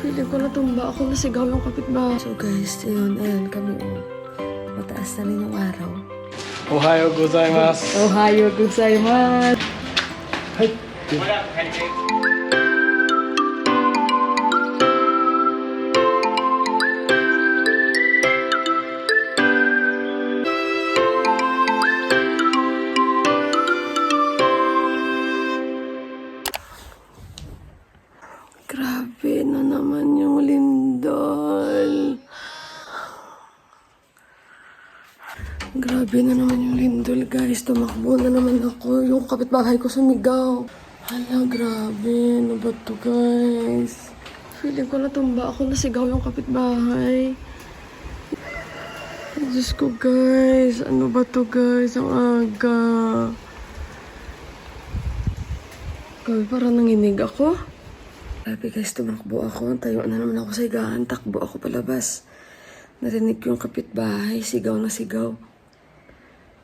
Feeling ko natumba ako, nasigaw yung kapitbahay. So guys, yun, ayan kami mataas na rin yung araw. Ohayo gozaimasu. Ohayo gozaimasu. Hai. Grabe na naman yung lindol. Grabe na naman yung lindol, guys. Tumakbo na naman ako. Yung kapitbahay ko sumigaw. Hala, grabe. Ano ba to, guys? Feeling ko natumba ako, nasigaw yung kapitbahay. Diyos ko, guys. Ano ba to, guys? Ang aga. Grabe, parang nanginig ako. Grabe guys, tumakbo ako. Tayo na naman ako sa higaan. Takbo ako palabas. Narinig ko yung kapitbahay. Sigaw na sigaw.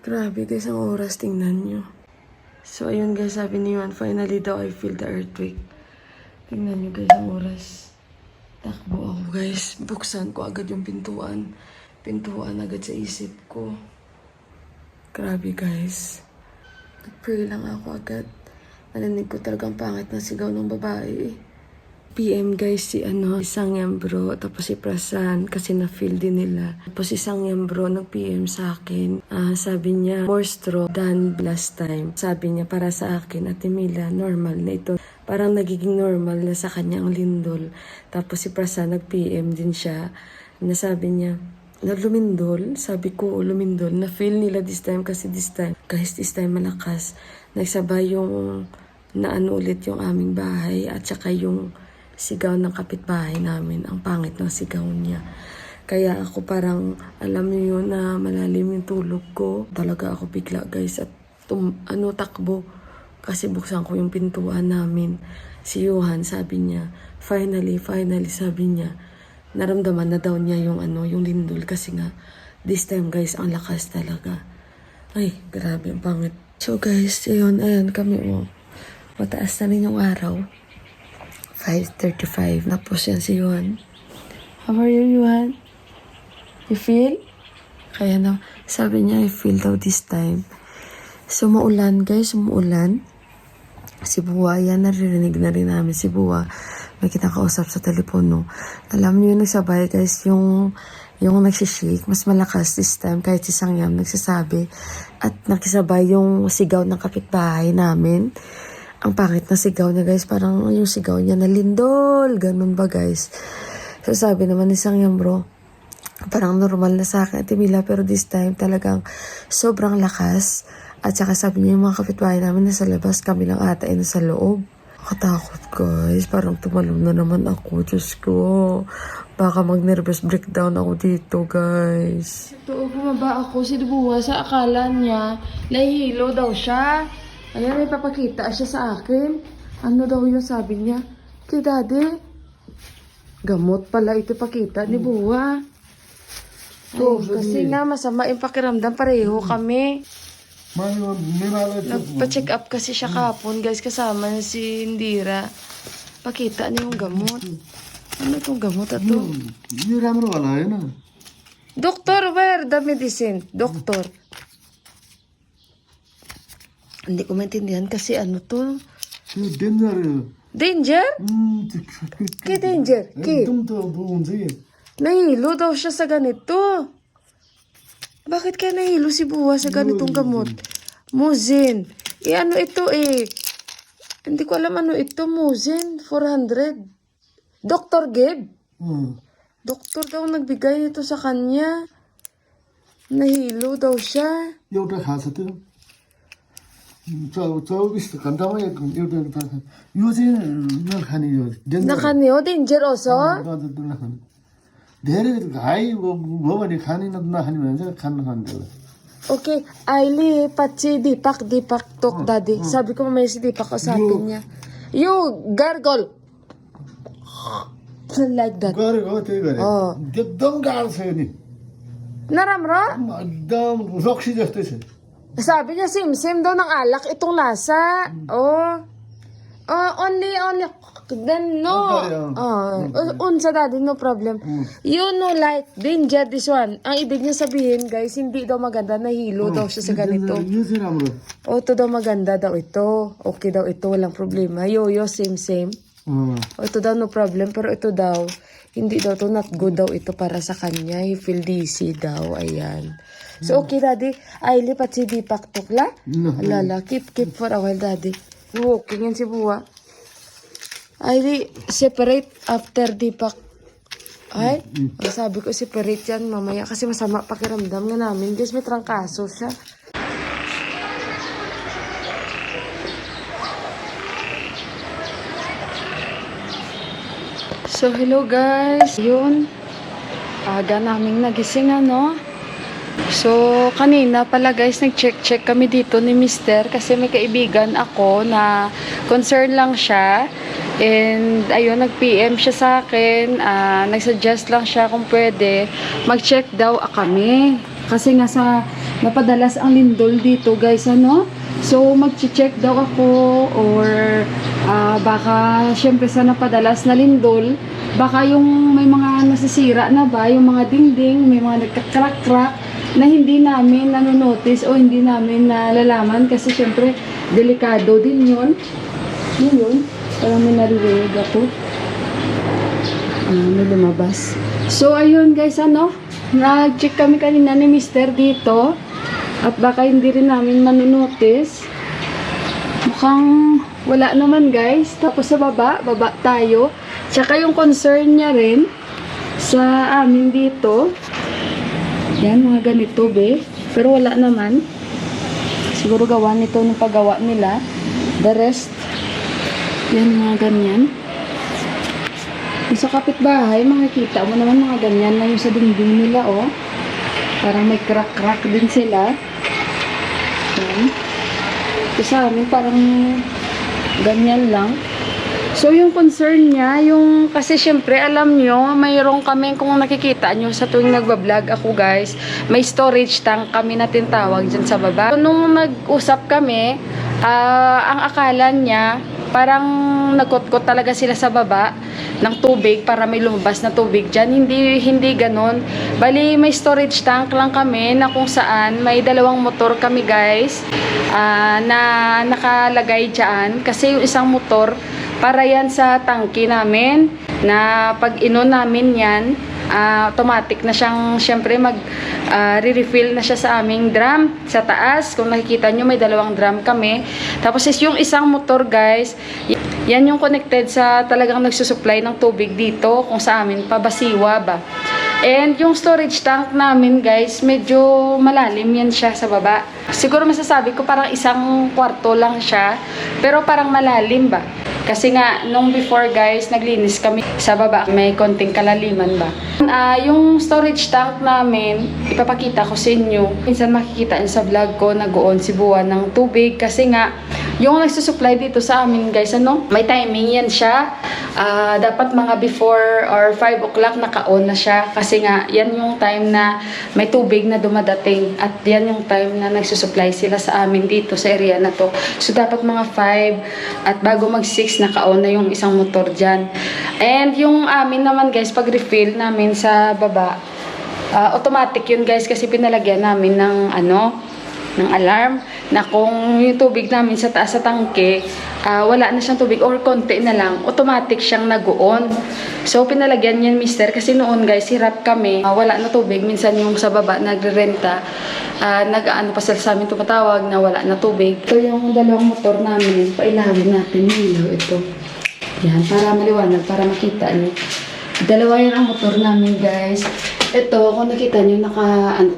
Grabe guys, ang oras. Tingnan nyo. So ayun guys, sabi ni Juan, finally daw I feel the earthquake. Tingnan nyo guys, ang oras. Takbo ako guys. Buksan ko agad yung pintuan. Pintuan agad sa isip ko. Grabe guys. Nag-pray lang ako agad. Narinig ko talagang pangit na sigaw ng babae. PM guys si isang miyembro, tapos si Prasan kasi na-feel din nila. Tapos isang miyembro nag-PM sa akin. Sabi niya, more strong than last time. Sabi niya, para sa akin, Ate Mila, normal na ito. Parang nagiging normal na sa kanya ang lindol. Tapos si Prasan nag-PM din siya. Nasabi niya, na lumindol, sabi ko lumindol, na-feel nila this time kasi this time malakas. Nagsabay yung ulit yung aming bahay at saka yung sigaw ng kapitbahay namin. Ang pangit ng sigaw niya. Kaya ako parang, alam niyo yun na malalim yung tulog ko. Talaga ako bigla guys at takbo. Kasi buksan ko yung pintuan namin. Si Johan sabi niya, finally sabi niya, naramdaman na daw niya yung yung lindol kasi nga, this time guys, ang lakas talaga. Ay, grabe, ang pangit. So guys, ayan kami mataas na rin yung araw. 5:35. Tapos yan si Juan. How are you, Juan? You feel? Kaya na, sabi niya, I feel daw this time. So, maulan, guys. Umuulan. Si Buwa, yan, naririnig na rin namin si Buwa. May kinakausap sa telepono. Alam niyo, nagsabay, guys, yung nagsishake. Mas malakas this time, kahit si Sangyam nagsasabi. At nakisabay yung sigaw ng kapitbahay namin. Ang pangit na sigaw niya guys, parang yung sigaw niya na lindol, ganun ba guys. So sabi naman ni Sangyam bro, parang normal na sa akin Ate Mila, pero this time talagang sobrang lakas. At saka sabi niya yung mga kapitbahay namin nasa labas, kami lang ata ay nasa loob. Katakot guys, parang tumalong na naman ako, Diyos ko. Baka mag-nervous breakdown ako dito guys. Ito, bumaba ako, si Buwa sa akala niya, nahihilo daw siya. Ayan, may papakita siya sa akin. Ano daw yung sabi niya? Kay daddy, gamot pala ito pakita ni Buwa. Ay, kasi nga masama yung pakiramdam, pareho kami. Nagpa-check up kasi siya kapon, guys, kasama na si Indira. Pakita niya yung gamot. Ano itong gamot ato? Doktor, where the medicine? Doktor. Hindi ko maintindihan kasi ano to? Danger? Kaya danger? Nahilo daw siya sa ganito. Bakit kaya nahilo si Buwa sa ganitong gamot? Muzin. Ano ito Hindi ko alam ano ito. Muzin. 400. Dr. Geb? Doktor daw nagbigay nito sa kanya. Nahilo daw siya. Nakaniyo? Danger also? Okay, Aili, Pachi, Dipak tok daddy. Sabi ko mamaya si Dipak usapin niya. You, gargle. Like that. Oh. Naramro? Sabi niya sim-sim daw ng alak itong lasa. Oh. Only, then no. Unsa daddy, no problem. You know, like, danger this one. Ang ibig niya sabihin, guys, hindi daw maganda, nahilo daw siya sa ganito. O, ito daw maganda daw ito. Okay daw ito, walang problema. Yo, same. O, ito daw, no problem. Pero ito daw, hindi daw to not good daw ito para sa kanya. He feel dizzy daw, ayan. So, okay, daddy. Ay, lipat si Deepak tukla. Alala, keep for a while, daddy. Walking yan si Buwa. Ay, separate after Deepak. Ay, sabi ko separate yan mamaya kasi masama pakiramdam nga namin. Guys, may trangkaso siya. So, hello guys. Yun. Aga naming nagising, ano. So, kanina pala guys, nag-check kami dito ni Mister kasi may kaibigan ako na concern lang siya. And, ayun, nag-PM siya sa akin. Nag-suggest lang siya kung pwede mag-check daw kami. Kasi nga sa napadalas ang lindol dito guys, ano. So, mag-check daw ako or baka syempre sa napadalas na lindol, baka yung may mga nasisira na ba, yung mga dingding, may mga nagkakrak-krak na hindi namin nanonotice o hindi namin nalalaman kasi syempre delikado din yun. Yun. Parang may narinig ako. May lumabas. So, ayun guys, ano, nag-check kami kanina ni Mister dito at baka hindi rin namin manonotice. Mukhang wala naman guys. Tapos sa baba tayo. Tsaka yung concern niya rin sa amin dito. Yan, mga ganito, be. Pero wala naman. Siguro gawa nito ng paggawa nila. The rest, yan, mga ganyan. Yung sa kapitbahay, makikita mo naman mga ganyan na yung sa dingding nila, oh. Parang may crack-crack din sila. Yan. So, sa amin, parang ganyan lang. So, yung concern niya, yung, kasi syempre, alam nyo, mayroong kami, kung nakikita nyo sa tuwing nagbablog ako guys, may storage tank kami na tinatawag dyan sa baba. So, nung nag-usap kami, ang akala niya, parang nagkot-kot talaga sila sa baba ng tubig para may lumabas na tubig dyan. Hindi ganon. Bali, may storage tank lang kami na kung saan may 2 motor kami guys na nakalagay dyan. Kasi yung isang motor, para yan sa tangke namin na pag inon namin yan, automatic na siyang syempre re-refill na siya sa aming drum sa taas. Kung nakikita nyo, may 2 drum kami. Tapos is yung isang motor guys, yan yung connected sa talagang nagsusupply ng tubig dito kung sa amin pabasiwa ba. And yung storage tank namin guys, medyo malalim yan siya sa baba. Siguro masasabi ko parang 1 kwarto lang siya, pero parang malalim ba. Kasi nga, nung before guys, naglinis kami sa baba. May konting kalaliman ba. Yung storage tank namin, ipapakita ko sa inyo. Minsan makikita nyo sa vlog ko, nag-on si Buwa ng tubig. Kasi nga, yung nagsusupply dito sa amin guys, ano, may timing yan siya. Dapat mga before or 5 o'clock naka-on na siya. Kasi nga, yan yung time na may tubig na dumadating. At yan yung time na nagsusupply sila sa amin dito sa area na to. So, dapat mga 5 at bago mag-6 naka-on na yung isang motor dyan. And yung amin naman guys, pag refill namin sa baba, automatic yun guys kasi pinalagyan namin ng ng alarm na kung yung tubig namin sa taas sa tangke, wala na siyang tubig or konti na lang, automatic siyang nag-on. So, pinalagyan yan mister kasi noon guys, hirap kami, wala na tubig. Minsan yung sa baba, nagre-renta, nag-ano pa sila sa amin tumatawag na wala na tubig. Ito yung 2 motor namin, pailawin natin yung ilaw ito. Yan, para maliwanag, para makita nyo. 2 yan ang motor namin guys. Ito, kung nakita nyo,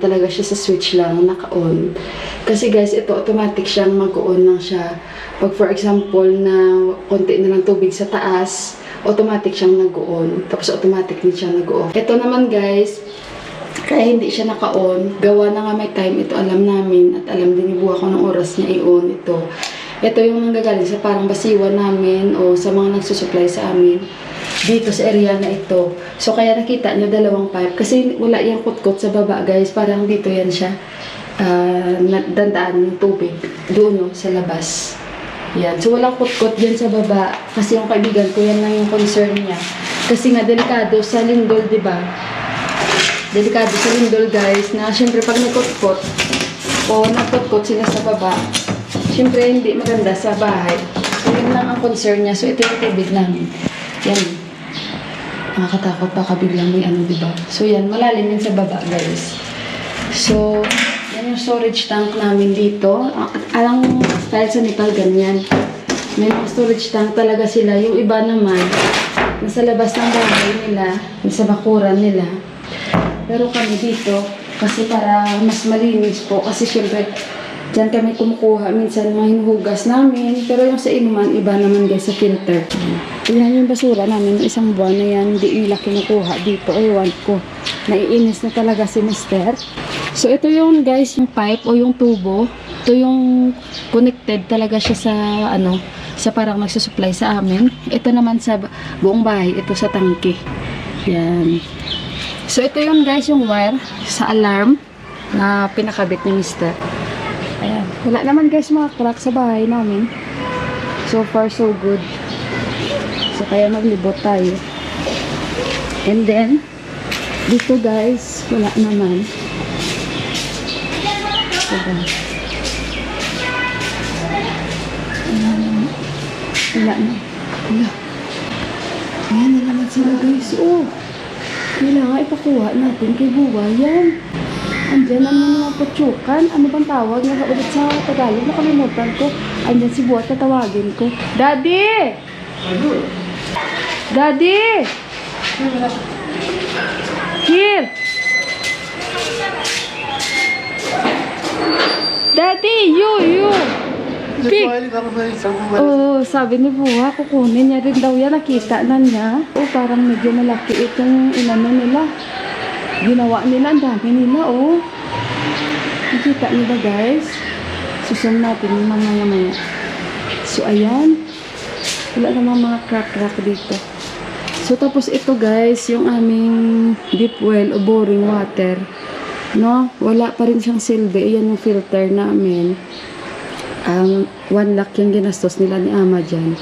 talaga siya sa switch lang, naka-on. Kasi guys, ito, automatic siyang mag-on lang siya. Pag for example, na konti na lang tubig sa taas, automatic siyang nag-on. Tapos automatic din siya nag-off. Ito naman guys, kaya hindi siya naka-on. Gawa na nga may time, ito alam namin. At alam din ni Buwa kung anong oras niya i-on ito. Ito yung nanggagaling sa parang basiwa namin o sa mga nagsusupply sa amin dito sa area na ito. So, kaya nakita nyo 2 pipe. Kasi wala yung kutkot sa baba, guys. Parang dito yan siya. Dandaan yung tubig. Doon, no, sa labas. Yan. So, walang kutkot dyan sa baba. Kasi yung kaibigan ko, yan lang yung concern niya. Kasi nga, delikado sa lindol, di ba? Delikado sa lindol, guys, na syempre pag nakutkot o nakutkot sila sa baba, syempre hindi maganda sa bahay. So, yun lang ang concern niya. So, ito yung tubig namin. Yan. Nakakatakot baka biglang may ano, di ba? So, yan. Malalim yan sa baba, guys. So, yan yung storage tank namin dito. Alang style sa Nepal, ganyan. May mga storage tank talaga sila. Yung iba naman, nasa labas ng bahay nila, nasa bakuran nila. Pero kami dito, kasi para mas malinis po, kasi syempre, dyan kami kumukuha minsan mga hinuhugas namin. Pero yung sa inuman, iba naman guys sa filter. Yan yung basura namin, isang buwan na yan, hindi nila kinukuha dito. Ewan ko, naiinis na talaga si Mister. So ito yung guys, yung pipe o yung tubo. Ito yung connected talaga siya sa ano, sa parang nagsusupply sa amin. Ito naman sa buong bahay, ito sa tangke. Yan. So ito yung guys, yung wire sa alarm na pinakabit ni Mister. Ayan. Wala naman guys mga crack sa bahay namin. So far so good. So kaya maglibot tayo. And then, dito guys, wala naman. Wala na. Wala. Ayan na naman sila guys. Oh. Kailangan ipakuha natin kay Buwa. Yan. Andyan ang mga patsukan. Ano bang tawag? Ulit sa Tagalog. Nakalimutan ko. Andyan si Buwa. Tatawagin ko. Daddy! Daddy! Here! Daddy! You! Big! Oo, sabi ni Buwa, kukunin niya rin daw yan. Nakita na niya. Oh, parang medyo malaki itong inano nila. Ginawa nila, ang dami nila, oh. Nakita niyo ba, guys? Susun natin yung mamaya-maya. So, ayan. Wala namang mga crack-crack dito. So, tapos ito, guys, yung aming deep well o boring water. No? Wala pa rin siyang silbi. Ayan yung filter namin. 1 lakh yung ginastos nila ni Ama dyan.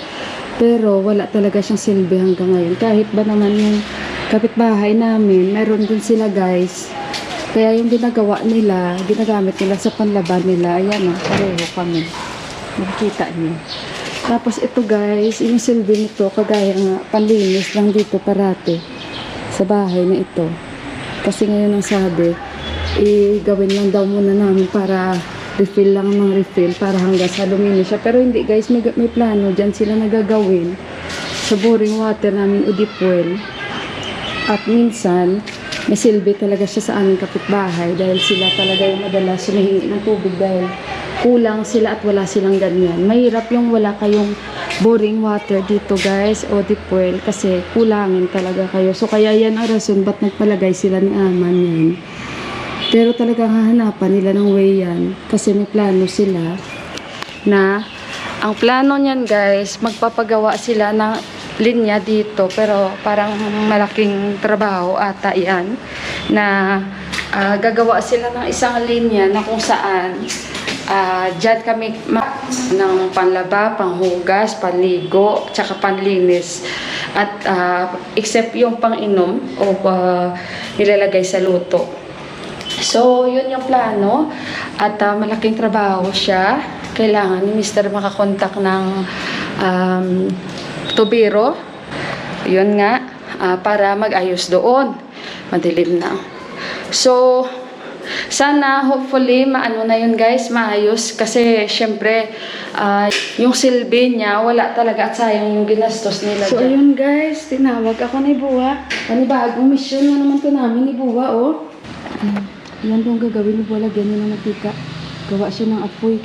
Pero wala talaga siyang silbi hanggang ngayon. Kahit ba naman yung kapitbahay namin, meron din sila guys. Kaya yung ginagawa nila, ginagamit nila sa panlaban nila. Ayan o, pareho kami. Nakikita niyo. Tapos ito guys, yung silbi nito, kagaya nga, panlinis lang dito parate sa bahay na ito. Kasi ngayon ang sabi, gawin lang daw muna namin para refill lang ng refill para hanggang sa lumini siya. Pero hindi guys, may plano dyan sila nagagawin sa boring water namin o deep well. At minsan, may silbi talaga siya sa aming kapitbahay dahil sila talaga yung madalas sumihingi ng tubig dahil kulang sila at wala silang ganyan. Mahirap yung wala kayong boring water dito guys o deep well kasi kulangin talaga kayo. So kaya yan ang rason ba't nagpalagay sila ni Aman yan. Pero talagang hahanapan nila ng way yan. Kasi may plano sila na ang plano niyan guys, magpapagawa sila ng linya dito. Pero parang malaking trabaho ata yan. Na gagawa sila ng isang linya na kung saan dyan kami ng panlaba, panghugas, panligo, tsaka panlinis. At except yung panginom o nilalagay sa luto. So, yun yung plano at malaking trabaho siya. Kailangan ni Mr. makakontak ng tubero. Yun nga, para mag-ayos doon. Madilim na. So, sana hopefully maano na yun guys, maayos. Kasi syempre, yung silbi niya, wala talaga at sayang yung ginastos nila. So, ayun guys, tinawag ako ni Buwa. Panibagong mission na naman to namin ni Buwa, oh. Yan yung gagawin ni Buwa, lagyan niya ng matika. Gawa siya ng apoy.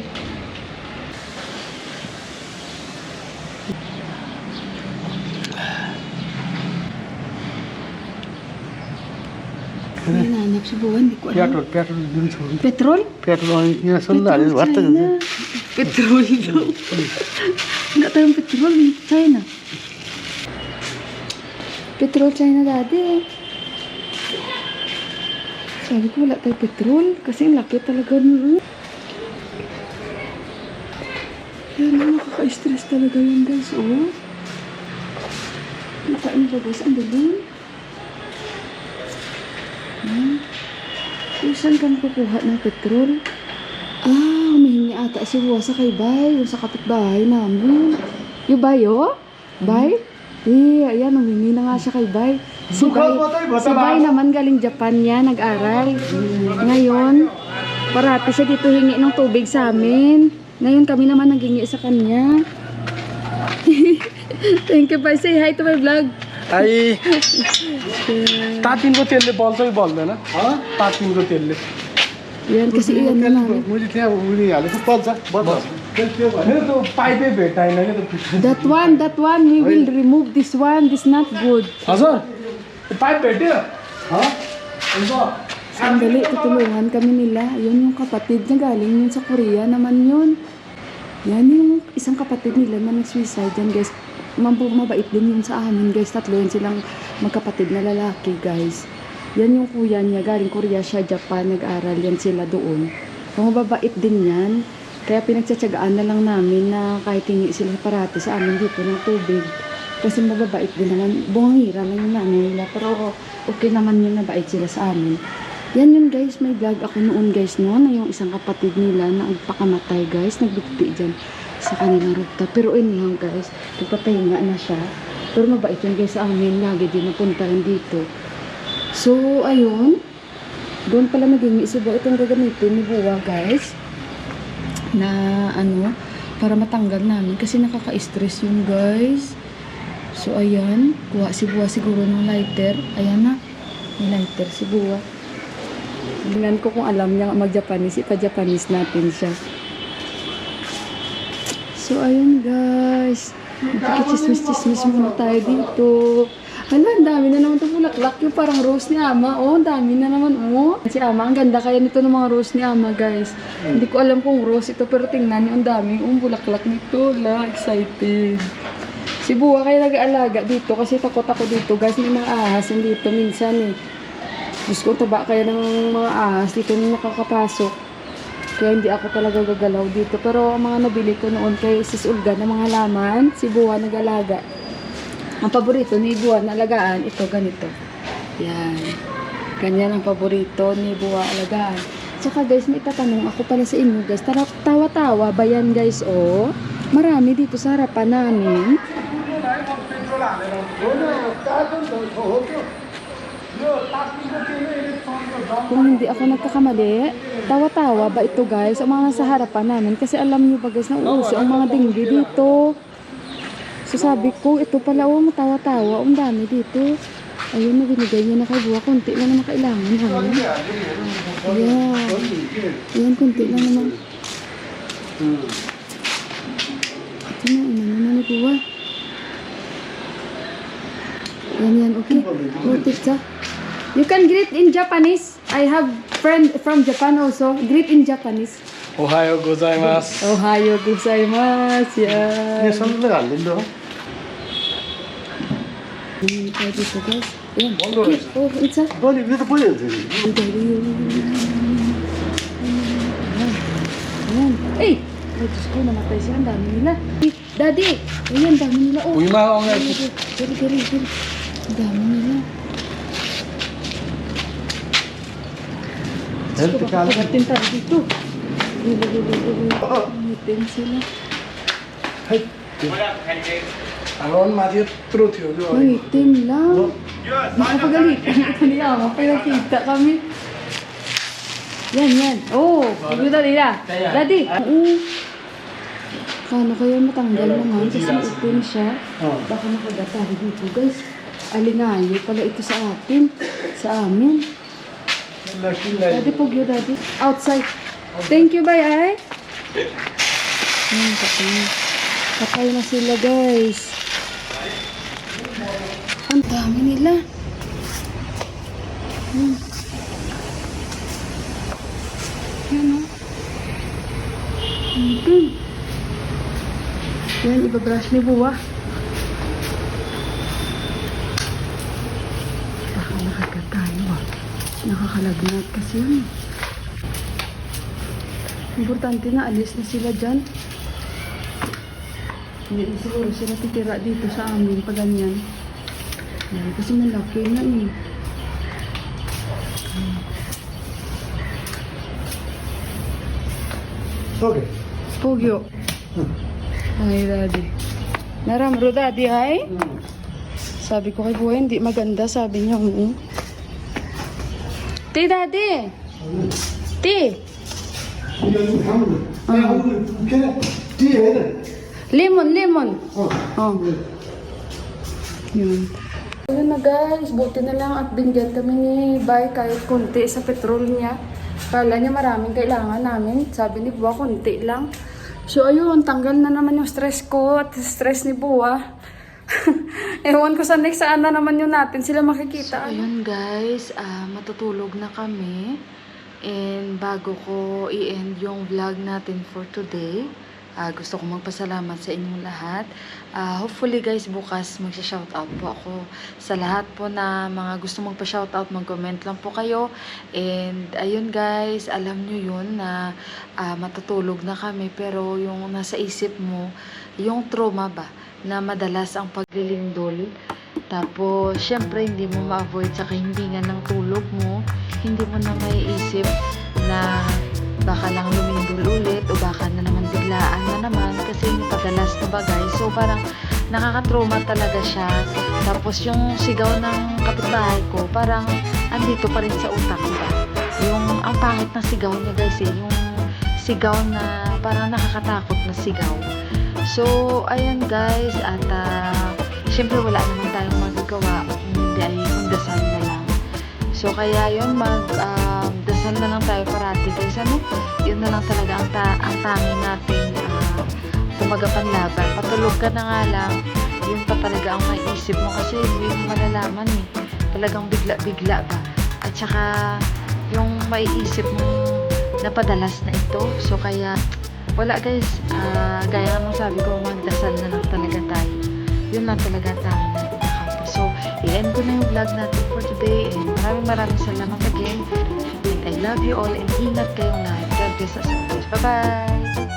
May nanap si Buwa, hindi ko alam. Petrol जुन छ Petrol? Petrol यहाँ सुन्दा हाले भर्ता China. Petrol daw. Wala tayong petrol, China. Petrol China dati. Sabi ko wala tayong petrol kasi ang laki talaga nun. Yan, nakaka Nakaka-stress talaga yun guys, oh. Kita niyo ba guys, ang dilim. Saan kang kukuha ng petrol? Humihingi ata si Buwa sa kay Bay, yung sa kapitbahay namin. Yung Bay, oh? Bay? Ayan, humingi na nga siya kay Bay. Si Bay naman galing Japan niya, nag-aral. Ngayon, parati siya dito hingi ng tubig sa amin. Ngayon kami naman naghingi sa kanya. Thank you, Bay. Say hi to my vlog. आई तातिनको तेलले बल्छ कि बल्दैन तातिनको तेलले Yan, kasi iyan na namin. मैले त्यहाँ उनी हालेको बल्छ त्यो भनेर त्यो पाइपै भेट्टाइन क्या त्यो That one, we will remove this one. This not good. हजुर त्यो पाइप भेट्यो Sandali, tutulungan kami nila. Yun yung kapatid niya galing yun sa Korea naman yun. Yan yung isang kapatid nila na nag-suicide yan guys. Mabait din yun sa amin guys. Tatlo yun silang magkapatid na lalaki guys. Yan yung kuya niya. Galing Korea siya, Japan. Nag-aral yan sila doon. Mababait din yan. Kaya pinagtsatsagaan na lang namin na kahit hingi sila parati sa amin dito ng tubig. Kasi mababait din naman. Bungira lang yung nanay nila. Pero okay naman yun, nabait sila sa amin. Yan yun guys. May vlog ako noon guys no. Na yung isang kapatid nila na nagpakamatay guys. Nagbukti dyan sa kanilang rooftop. Pero yun lang guys. Nagpapahinga na siya. Pero mabait yun guys sa amin. Lagi din napunta rin dito. So ayun. Doon pala naging isibo. Itong gagamitin ni Buwa guys. Na ano. Para matanggal namin. Kasi nakaka-stress yun guys. So ayan. Kuha si Buwa siguro ng lighter. Ayan na. May lighter si Buwa. Tingnan ko kung alam niya mag-Japanese. Ipa-Japanese natin siya. So, ayun guys. Magkikichismis-chismis muna tayo dito. Hala, ang dami na naman ito bulaklak. Yung parang rose ni Ama. Oh, ang dami na naman. Oh. Si Ama, ang ganda kaya nito ng mga rose ni Ama guys. Hindi ko alam kung rose ito. Pero tingnan niyo, ang dami. Bulaklak nito. La, excited. Si Buwa kaya nag-aalaga dito. Kasi takot ako dito guys. May mga ahas dito minsan eh. Diyos ko, taba kaya ng mga ahas dito nung nakakapasok. Kaya hindi ako talaga gagalaw dito. Pero ang mga nabili ko noon kay Sis Olga na mga laman, si Buwa nag-alaga. Ang paborito ni Buwa na alagaan, ito ganito. Yan. Ganyan ang paborito ni Buwa alagaan. Tsaka guys, may tatanong ako pala sa inyo guys. Tawa-tawa ba yan guys? Oh, marami dito sa harapan namin. Kung hindi ako nagkakamali, tawa-tawa ba ito guys? Ang mga nasa harapan namin. Kasi alam nyo ba guys, nauuso ang mga dinggi dito. So sabi ko, ito pala oh, matawa-tawa. Ang dami dito. Ayun, nabinigay niya na kay Buwa. Kunti lang naman kailangan. Yeah. Ayan, kunti lang naman. Ito na, inano na ni Buwa. Yan, okay. Noted ka. You can greet in Japanese. I have friend from Japan also. Greet in Japanese. Ohayo gozaimasu. Ohayo gozaimasu. Yan. यहाँ सबै हालिदिनु Tayo dito guys. Ayan. Okay. Oh, it's a. बलि यो त भइहाल्छ नि Ayan. Hey! Ay, Diyos ko, namatay siya. Ang dami nila. Daddy! Ayan, dami nila. Oh. Uy, mga ongay. Gari. Ang dami nila. Diyos ko, baka pagatin tayo dito. Ngitin sila. हाम्रो माथि यत्रो थियो जो Mangitim lang. Nakapagalitan ito niya. Pinakita kami. Yan. Oh, pagkita nila. Daddy. Oo. Kano kaya matanggal naman kasi itim siya. Baka makagatari dito guys. Alingayo pala ito sa atin. Sa amin. Daddy, pugyo daddy. Outside. Thank you, bye ay. Patay na sila guys. Ang dami nila. Yan o. Yan, ibabrush ni Buwa. Baka nakagat tayo ba? Nakakalagnat kasi yun. Importante na alis na sila dyan. Hindi na siguro sila titira dito sa amin pag ganyan. Yan, kasi malaki na eh. Okay. Pugyo. Ay, daddy. Naramro, daddy, ay? Sabi ko kay Buhay, hindi maganda. Sabi niya, Ti, daddy! Ti! Lemon, lemon! Oh. Yun. Ayun na guys, buti na lang at binigyan kami ni Bay kahit kunti sa petrol niya. Kala niya maraming kailangan namin. Sabi ni Buwa, kunti lang. So ayun, tanggal na naman yung stress ko at stress ni Buwa. Ewan ko sa next saan na naman yun natin sila makikita. So ayun guys, matutulog na kami. And bago ko i-end yung vlog natin for today, gusto ko magpasalamat sa inyong lahat. Hopefully guys, bukas magsha-shoutout po ako sa lahat po na mga gusto magpa-shoutout, mag-comment lang po kayo. And ayun guys, alam nyo yun na matutulog na kami, pero yung nasa isip mo, yung trauma ba, na madalas ang paglilindol. Tapos, syempre, hindi mo ma-avoid sa kahimbingan ng tulog mo. Hindi mo na maiisip na baka lang lumindol ulit o baka na naman biglaan na naman kasi yung padalas na bagay. So, parang nakakatrauma talaga siya. Tapos, yung sigaw ng kapitbahay ko, parang andito pa rin sa utak ko. Yung, ang pangit na sigaw niya guys yung sigaw na parang nakakatakot na sigaw. So, ayan guys, at syempre wala naman tayong magagawa, hindi ay dasal na lang. So, kaya yun, dasal na lang tayo parati guys, yun na lang talaga ang tanging natin tumagapanlaban. Patulog ka na nga lang, yun pa talaga ang maiisip mo kasi hindi mo malalaman talagang bigla-bigla ba. At saka, yung maiisip mo napadalas na ito. So, kaya wala guys, gaya ng sabi ko, magdasal na lang talaga tayo. Yun lang talaga tayo natin nakapa. So, i-end ko na yung vlog natin for today. And maraming salamat again. And I love you all and ingat kayong lahat. God bless us always. Bye-bye!